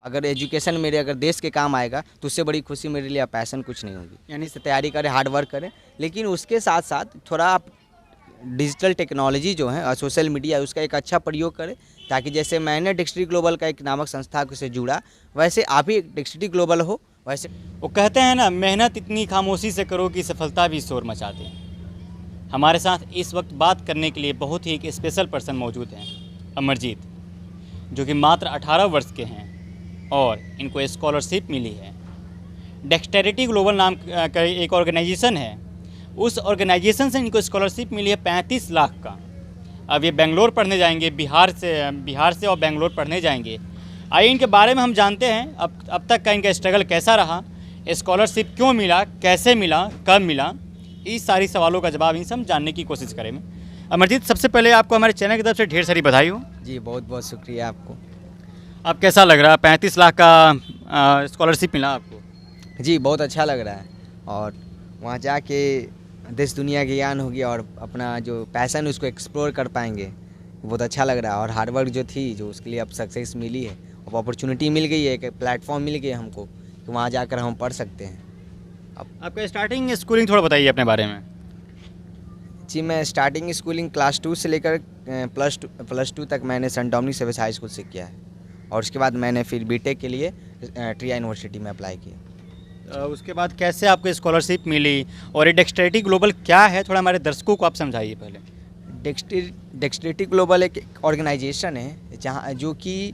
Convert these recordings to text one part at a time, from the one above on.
अगर एजुकेशन मेरे अगर देश के काम आएगा तो उससे बड़ी खुशी मेरे लिए पैशन कुछ नहीं होगी। यानी से तैयारी करें, हार्ड वर्क करें, लेकिन उसके साथ साथ थोड़ा आप डिजिटल टेक्नोलॉजी जो है और सोशल मीडिया उसका एक अच्छा प्रयोग करें, ताकि जैसे मैंने डेक्स्ट्री ग्लोबल का एक नामक संस्था से जुड़ा, वैसे आप भी डेक्स्ट्री ग्लोबल हो। वैसे वो कहते हैं ना, मेहनत इतनी खामोशी से करो कि सफलता भी शोर मचा दे। हमारे साथ इस वक्त बात करने के लिए बहुत ही एक स्पेशल पर्सन मौजूद हैं, अमरजीत, जो कि मात्र 18 वर्ष के हैं और इनको स्कॉलरशिप मिली है। डेक्स्टेरिटी ग्लोबल नाम का एक ऑर्गेनाइजेशन है, उस ऑर्गेनाइजेशन से इनको स्कॉलरशिप मिली है 35 लाख का। अब ये बेंगलोर पढ़ने जाएंगे, बिहार से और बेंगलोर पढ़ने जाएंगे। आइए इनके बारे में हम जानते हैं अब तक का इनका स्ट्रगल कैसा रहा, स्कॉलरशिप क्यों मिला, कैसे मिला, कब मिला, इस सारी सवालों का जवाब इनसे हम जानने की कोशिश करेंगे। अमरजीत, सबसे पहले आपको हमारे चैनल की तरफ से ढेर सारी बधाई हो। जी, बहुत बहुत शुक्रिया आपको। अब कैसा लग रहा है, 35 लाख का स्कॉलरशिप मिला आपको? जी, बहुत अच्छा लग रहा है, और वहाँ जाके देश दुनिया की ज्ञान होगी और अपना जो पैशन है उसको एक्सप्लोर कर पाएंगे। बहुत अच्छा लग रहा है, और हार्ड वर्क जो थी, जो उसके लिए अब सक्सेस मिली है, अब अपॉर्चुनिटी मिल गई है, एक प्लेटफॉर्म मिल गया हमको कि वहाँ जाकर हम पढ़ सकते हैं। अब आपका स्टार्टिंग स्कूलिंग थोड़ा बताइए अपने बारे में। जी, मैं स्टार्टिंग स्कूलिंग क्लास 2 से लेकर प्लस टू तक मैंने Saint Dominic Service High School से किया है, और उसके बाद मैंने फिर बीटेक के लिए ट्रिया यूनिवर्सिटी में अप्लाई किया। उसके बाद कैसे आपको स्कॉलरशिप मिली, और ये डेक्स्टेरिटी ग्लोबल क्या है, थोड़ा हमारे दर्शकों को आप समझाइए पहले। डेक्स्टेरिटी ग्लोबल एक ऑर्गेनाइजेशन है जो कि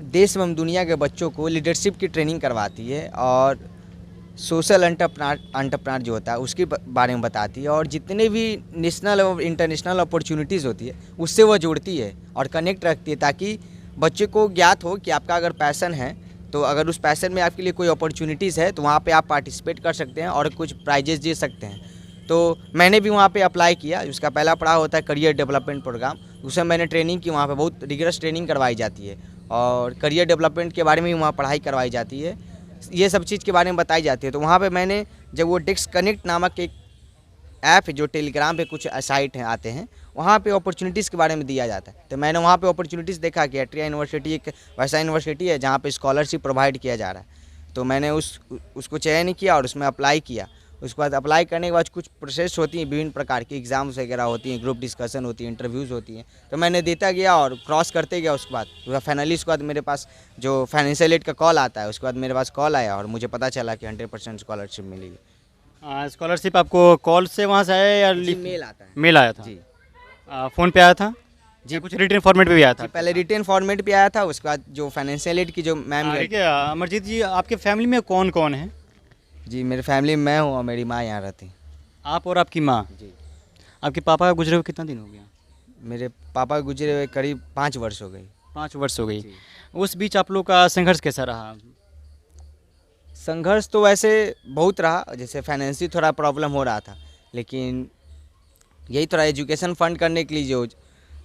देश एवं दुनिया के बच्चों को लीडरशिप की ट्रेनिंग करवाती है, और सोशल एंटरप्रेन्योर जो होता है उसके बारे में बताती है, और जितने भी नेशनल और इंटरनेशनल अपॉर्चुनिटीज़ होती है उससे वो जोड़ती है और कनेक्ट रखती है, ताकि बच्चे को ज्ञात हो कि आपका अगर पैशन है तो अगर उस पैशन में आपके लिए कोई अपॉर्चुनिटीज़ है तो वहाँ पे आप पार्टिसिपेट कर सकते हैं और कुछ प्राइजेस जीत सकते हैं। तो मैंने भी वहाँ पे अप्लाई किया। उसका पहला पड़ाव होता है करियर डेवलपमेंट प्रोग्राम, उसमें मैंने ट्रेनिंग की। वहाँ पे बहुत रिगरस ट्रेनिंग करवाई जाती है, और करियर डेवलपमेंट के बारे में भी वहाँ पढ़ाई करवाई जाती है, ये सब चीज़ के बारे में बताई जाती है। तो वहाँ पे मैंने जब वो डेस्क कनेक्ट नामक एक ऐप है जो टेलीग्राम पे कुछ साइट हैं आते हैं, वहाँ पे अपॉर्चुनिटीज़ के बारे में दिया जाता है, तो मैंने वहाँ पे अपॉर्चुनिटीज़ देखा कि ट्रिया यूनिवर्सिटी एक वैसा यूनिवर्सिटी है जहाँ पे स्कॉलरशिप प्रोवाइड किया जा रहा है। तो मैंने उसको चयन किया और उसमें अप्लाई किया। उसके बाद अप्लाई करने के बाद कुछ प्रोसेस होती हैं, विभिन्न प्रकार की एग्ज़ाम्स वगैरह होती हैं, ग्रुप डिस्कशन होती है, इंटरव्यूज़ होती हैं, तो मैंने देता गया और क्रॉस करते गया। उसके बाद फाइनली उसके बाद मेरे पास जो फाइनेंशियल एड का कॉल आता है, उसके बाद मेरे पास कॉल आया और मुझे पता चला कि 100% स्कॉलरशिप मिली है। स्कॉलरशिप आपको कॉल से वहाँ से आया या मेल आता है? मेल आया था जी। फ़ोन पे आया था जी, कुछ रिटर्न फॉर्मेट पे भी आया था? पहले रिटर्न फॉर्मेट पे आया था, उसके बाद जो फाइनेंशियल एड की जो मैम। ठीक है अमरजीत जी, आपके फैमिली में कौन कौन है? जी, मेरे फैमिली में मैं हूँ और मेरी माँ यहाँ रहती। आप और आपकी माँ? जी। आपके पापा का गुजरे हुए कितना दिन हो गया? मेरे पापा गुजरे हुए करीब 5 वर्ष हो गई। 5 वर्ष हो गई। जी। उस बीच आप लोग का संघर्ष कैसा रहा? संघर्ष तो वैसे बहुत रहा, जैसे फाइनेंशियल थोड़ा प्रॉब्लम हो रहा था, लेकिन यही थोड़ा एजुकेशन फंड करने के लिए जो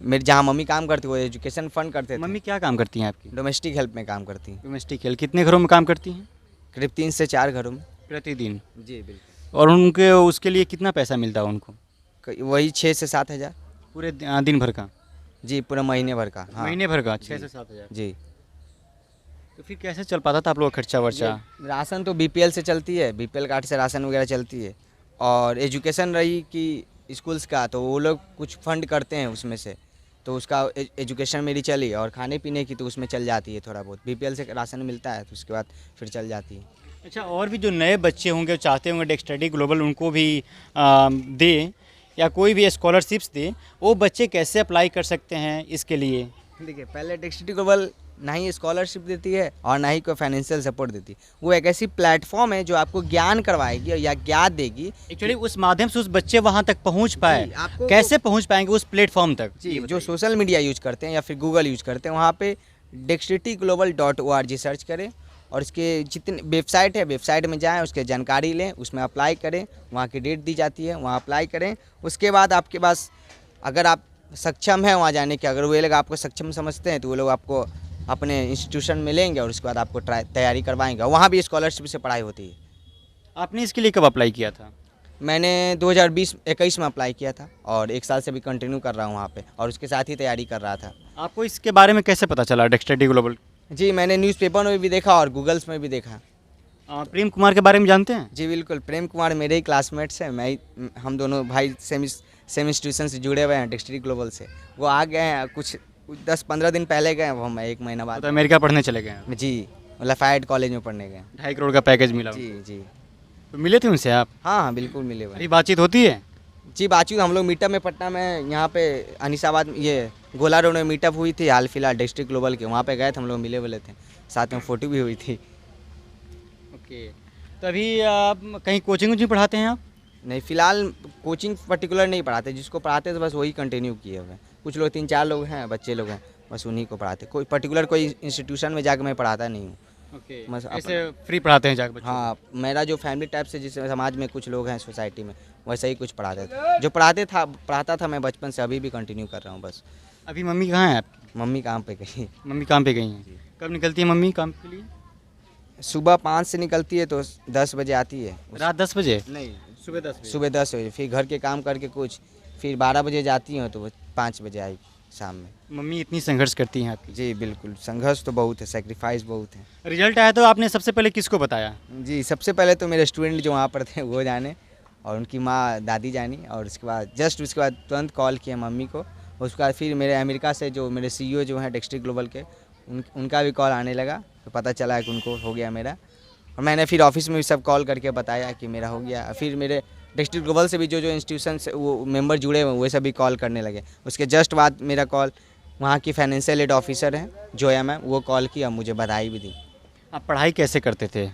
मेरे जहाँ मम्मी काम करती वो एजुकेशन फंड करते थे। मम्मी क्या काम करती हैं आपकी? डोमेस्टिक हेल्प में काम करती हैं। डोमेस्टिक हेल्प कितने घरों में काम करती हैं? करीब 3 से 4 घरों में प्रतिदिन? जी बिल्कुल। और उनके उसके लिए कितना पैसा मिलता है उनको? वही 6 से 7 हज़ार पूरे दिन भर का? जी, पूरा महीने भर का। हाँ, महीने भर का 6 से 7 हज़ार? जी। तो फिर कैसे चल पाता था आप लोग का खर्चा वर्चा? राशन तो बीपीएल से चलती है, बीपीएल कार्ड से राशन वगैरह चलती है, और एजुकेशन रही कि स्कूल्स का तो वो लोग कुछ फंड करते हैं उसमें से, तो उसका एजुकेशन मेरी चली, और खाने पीने की तो उसमें चल जाती है थोड़ा बहुत। बीपीएल से राशन मिलता है तो उसके बाद फिर चल जाती है। अच्छा, और भी जो नए बच्चे होंगे चाहते होंगे डेक्स्टेरिटी ग्लोबल उनको भी दे या कोई भी स्कॉलरशिप्स दे, वो बच्चे कैसे अप्लाई कर सकते हैं इसके लिए? देखिए, पहले डेक्स्टेरिटी ग्लोबल ना ही स्कॉलरशिप देती है और ना ही कोई फाइनेंशियल सपोर्ट देती है। वो एक ऐसी प्लेटफॉर्म है जो आपको ज्ञान करवाएगी या ज्ञान देगी। एक्चुअली उस माध्यम से उस बच्चे वहाँ तक पहुँच पाए, आपको कैसे पहुँच पाएंगे उस प्लेटफॉर्म तक? जी, जो सोशल मीडिया यूज करते हैं या फिर गूगल यूज करते हैं, वहाँ पे dexterityglobal.org सर्च करें, और इसके जितने वेबसाइट है, वेबसाइट में जाएं, उसके जानकारी लें, उसमें अप्लाई करें, वहाँ की डेट दी जाती है, वहाँ अप्लाई करें। उसके बाद आपके पास अगर आप सक्षम हैं वहाँ जाने के, अगर वो लोग आपको सक्षम समझते हैं तो वो लोग आपको अपने इंस्टीट्यूशन में लेंगे और उसके बाद आपको तैयारी करवाएंगे। वहाँ भी स्कॉलरशिप से पढ़ाई होती है। आपने इसके लिए कब अप्लाई किया था? मैंने 2020-21 में अप्लाई किया था और 1 साल से भी कंटिन्यू कर रहा हूँ वहाँ पे, और उसके साथ ही तैयारी कर रहा था। आपको इसके बारे में कैसे पता चला डेक्स्टेरिटी ग्लोबल? जी, मैंने न्यूज़पेपर में भी देखा और गूगल्स में भी देखा। प्रेम कुमार के बारे में जानते हैं? जी बिल्कुल, प्रेम कुमार मेरे ही क्लासमेट्स हैं। हम दोनों भाई सेम इंस्टीट्यूशन से जुड़े हुए हैं, डिस्ट्रिक्ट ग्लोबल से। वो आ गए हैं कुछ 10-15 दिन पहले गए, वो हम 1 महीना वो बाद। तो अमेरिका पढ़ने चले गए हैं। जी, लफायत कॉलेज में पढ़ने गए। 2.5 करोड़ का पैकेज मिला जी उनको। जी। तो मिले थे उनसे आप? हाँ हाँ, बिल्कुल मिले हुए हैं। अभी बातचीत होती है? जी, बातचीत हम लोग मीटअप में पटना में, यहाँ पे अनीसाबाद ये गोला रोड में मीटअप हुई थी हाल फिलहाल डिस्ट्रिक्ट ग्लोबल के, वहाँ पे गए थे हम लोग, मिले हुए थे, साथ में फ़ोटो भी हुई थी। ओके। तो अभी आप कहीं कोचिंग वोचिंग पढ़ाते हैं आप? नहीं, फिलहाल कोचिंग पर्टिकुलर नहीं पढ़ाते, जिसको पढ़ाते तो बस वही कंटिन्यू किए हुए हैं। कुछ लोग 3-4 लोग हैं, बच्चे लोग हैं, बस उन्हीं को पढ़ाते। कोई पर्टिकुलर कोई इंस्टीट्यूशन में जाकर मैं पढ़ाता नहीं हूँ। ओके। बस ऐसे फ्री पढ़ाते हैं जाकर बच्चों को? हाँ, मेरा जो फैमिली टाइप से जिस समाज में कुछ लोग हैं सोसाइटी में, वैसे ही कुछ पढ़ाते थे। जो पढ़ाता था मैं बचपन से, अभी भी कंटिन्यू कर रहा हूँ बस। अभी मम्मी कहाँ हैं आपकी? मम्मी काम पे गई। मम्मी काम पे गई हैं। कब निकलती है मम्मी काम के लिए? सुबह 5 से निकलती है तो 10 बजे आती है। रात 10 बजे? नहीं, सुबह 10 बजे? सुबह 10 बजे, फिर घर के काम करके कुछ, फिर 12 बजे जाती हैं तो 5 बजे आएगी शाम में। मम्मी इतनी संघर्ष करती हैं आपकी? जी बिल्कुल, संघर्ष तो बहुत है, सेक्रीफाइस बहुत है। रिजल्ट आया तो आपने सबसे पहले किसको बताया? जी, सबसे पहले तो मेरे स्टूडेंट जो वहाँ पर थे वो जाने, और उनकी माँ दादी जानी, और उसके बाद तुरंत कॉल किया मम्मी को। उसके बाद फिर मेरे अमेरिका से जो मेरे CEO जो हैं डिस्ट्रिक्ट ग्लोबल के, उनका भी कॉल आने लगा, तो पता चला कि उनको हो गया मेरा। और मैंने फिर ऑफिस में भी सब कॉल करके बताया कि मेरा हो गया। फिर मेरे डिस्ट्रिक्ट ग्लोबल से भी जो इंस्टीट्यूशन से वो मेंबर जुड़े हुए, वो सभी कॉल करने लगे। उसके जस्ट बाद मेरा कॉल वहाँ की फाइनेंशियल एड ऑफिसर हैं जोया मैम, वो कॉल किया, मुझे बधाई भी दी। आप पढ़ाई कैसे करते थे?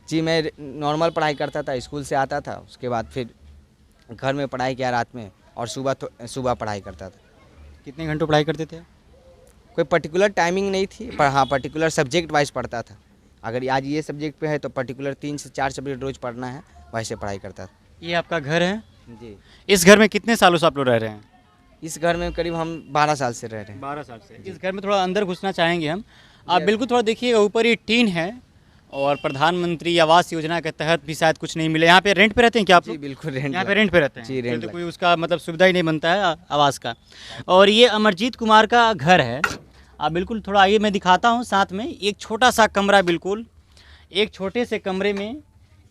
जी, मैं नॉर्मल पढ़ाई करता था, स्कूल से आता था, उसके बाद फिर घर में पढ़ाई किया रात में, और सुबह पढ़ाई करता था। कितने घंटों पढ़ाई करते थे? कोई पर्टिकुलर टाइमिंग नहीं थी, पर हाँ पर्टिकुलर सब्जेक्ट वाइज पढ़ता था। अगर आज ये सब्जेक्ट पे है तो पर्टिकुलर 3 से 4 सब्जेक्ट रोज़ पढ़ना है, वैसे पढ़ाई करता था। ये आपका घर है? जी, इस घर में कितने सालों से आप लोग रह रहे हैं? इस घर में करीब हम 12 साल से रह रहे हैं। 12 साल से। इस घर में थोड़ा अंदर घुसना चाहेंगे हम। आप बिल्कुल थोड़ा देखिएगा, ऊपर ये टीन है, और प्रधानमंत्री आवास योजना के तहत भी शायद कुछ नहीं मिले। यहाँ पे रेंट पे रहते हैं क्या आप जी लोग? बिल्कुल, रेंट यहाँ पे रेंट पे रहते हैं? जी, रेंट तो कोई उसका मतलब सुविधा ही नहीं बनता है आवास का। और ये अमरजीत कुमार का घर है। आप बिल्कुल थोड़ा आइए, मैं दिखाता हूँ साथ में। एक छोटा सा कमरा, बिल्कुल एक छोटे से कमरे में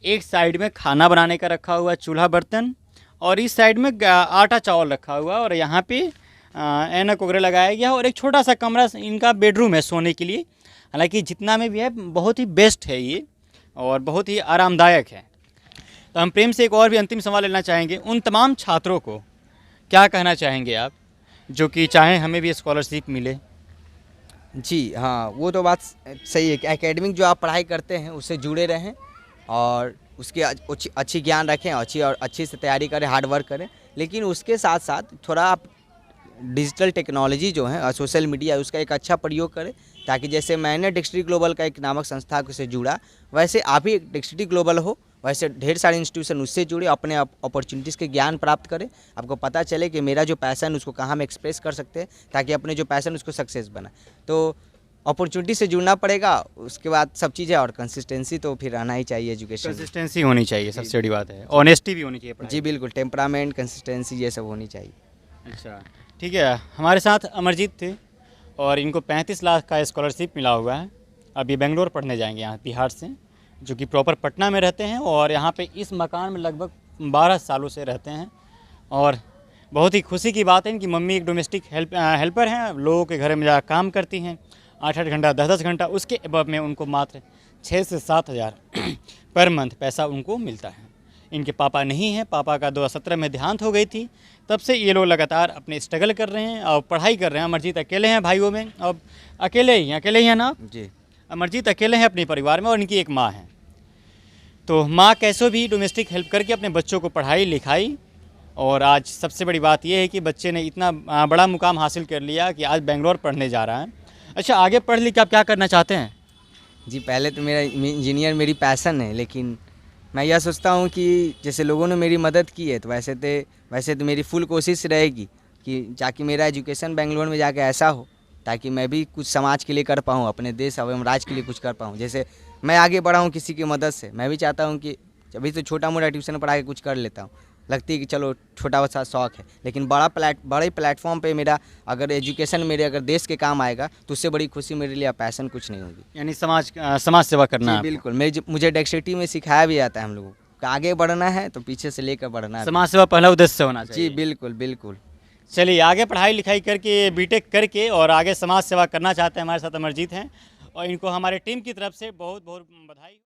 एक साइड में खाना बनाने का रखा हुआ चूल्हा बर्तन, और इस साइड में आटा चावल रखा हुआ, और यहाँ पे ऐनक वगैरह लगाया गया, और एक छोटा सा कमरा इनका बेडरूम है सोने के लिए। हालांकि जितना में भी है बहुत ही बेस्ट है ये, और बहुत ही आरामदायक है। तो हम प्रेम से एक और भी अंतिम सवाल लेना चाहेंगे। उन तमाम छात्रों को क्या कहना चाहेंगे आप, जो कि चाहें हमें भी स्कॉलरशिप मिले? जी हाँ, वो तो बात सही है कि एकेडमिक जो आप पढ़ाई करते हैं उससे जुड़े रहें, और उसके अच्छी ज्ञान रखें, और अच्छी से तैयारी करें, हार्ड वर्क करें। लेकिन उसके साथ साथ थोड़ा आप डिजिटल टेक्नोलॉजी जो है और सोशल मीडिया, उसका एक अच्छा प्रयोग करें, ताकि जैसे मैंने डिस्ट्रिक्ट ग्लोबल का एक नामक संस्था से जुड़ा, वैसे आप भी डिस्ट्रिक्ट ग्लोबल हो, वैसे ढेर सारे इंस्टीट्यूशन उससे जुड़े, अपने अपॉर्चुनिटीज़ के ज्ञान प्राप्त करें। आपको पता चले कि मेरा जो पैशन उसको कहाँ हम एक्सप्रेस कर सकते हैं, ताकि अपने जो पैशन उसको सक्सेस बना। तो अपॉर्चुनिटी से जुड़ना पड़ेगा, उसके बाद सब चीज़ें, और कंसिस्टेंसी तो फिर आना ही चाहिए एजुकेशन में। कंसिस्टेंसी होनी चाहिए, सबसे बड़ी बात है। ऑनेस्टी भी होनी चाहिए पढ़ाई जी बिल्कुल, टेम्परामेंट, कंसिस्टेंसी, ये सब होनी चाहिए। अच्छा, ठीक है। हमारे साथ अमरजीत थे, और इनको 35 लाख का स्कॉलरशिप मिला हुआ है। अब ये बेंगलोर पढ़ने जाएंगे यहाँ बिहार से, जो कि प्रॉपर पटना में रहते हैं, और यहाँ पे इस मकान में लगभग 12 सालों से रहते हैं। और बहुत ही खुशी की बात है, इनकी मम्मी एक डोमेस्टिक हेल्पर हैं, लोगों के घर में जाकर काम करती हैं 8-8 घंटा, 10-10 घंटा। उसके अबव में उनको मात्र 6 से 7 हज़ार पर मंथ पैसा उनको मिलता है। इनके पापा नहीं हैं, पापा का 2017 में देहांत हो गई थी। तब से ये लोग लगातार अपने स्ट्रगल कर रहे हैं और पढ़ाई कर रहे हैं। अमरजीत अकेले हैं भाइयों में, अब अकेले ही हैं ना? जी, अमरजीत अकेले हैं अपने परिवार में, और इनकी एक माँ है। तो माँ कैसे भी डोमेस्टिक हेल्प करके अपने बच्चों को पढ़ाई लिखाई, और आज सबसे बड़ी बात यह है कि बच्चे ने इतना बड़ा मुकाम हासिल कर लिया कि आज बेंगलोर पढ़ने जा रहा है। अच्छा, आगे पढ़ लिख के आप क्या करना चाहते हैं? जी, पहले तो मेरा इंजीनियर मेरी पैशन है, लेकिन मैं यह सोचता हूँ कि जैसे लोगों ने मेरी मदद की है, तो वैसे तो मेरी फुल कोशिश रहेगी कि ताकि मेरा एजुकेशन बेंगलोर में जाके ऐसा हो, ताकि मैं भी कुछ समाज के लिए कर पाऊँ, अपने देश एवं राज्य के लिए कुछ कर पाऊँ। जैसे मैं आगे बढ़ा हूँ किसी की मदद से, मैं भी चाहता हूँ कि अभी तो छोटा मोटा ट्यूशन पढ़ा के कुछ कर लेता हूँ, लगती है कि चलो छोटा सा शौक है, लेकिन बड़े प्लेटफॉर्म पे मेरा अगर एजुकेशन मेरे अगर देश के काम आएगा तो उससे बड़ी खुशी मेरे लिए पैशन कुछ नहीं होगी। यानी समाज सेवा करना जी है बिल्कुल, मुझे डेक्सटिटी में सिखाया भी जाता है हम लोगों को, आगे बढ़ना है तो पीछे से लेकर बढ़ना है। समाज सेवा पहला उद्देश्य होना चाहिए। जी बिल्कुल बिल्कुल। चलिए, आगे पढ़ाई लिखाई करके बीटेक करके और आगे समाज सेवा करना चाहते हैं हमारे साथ अमरजीत हैं, और इनको हमारे टीम की तरफ से बहुत बहुत बधाई।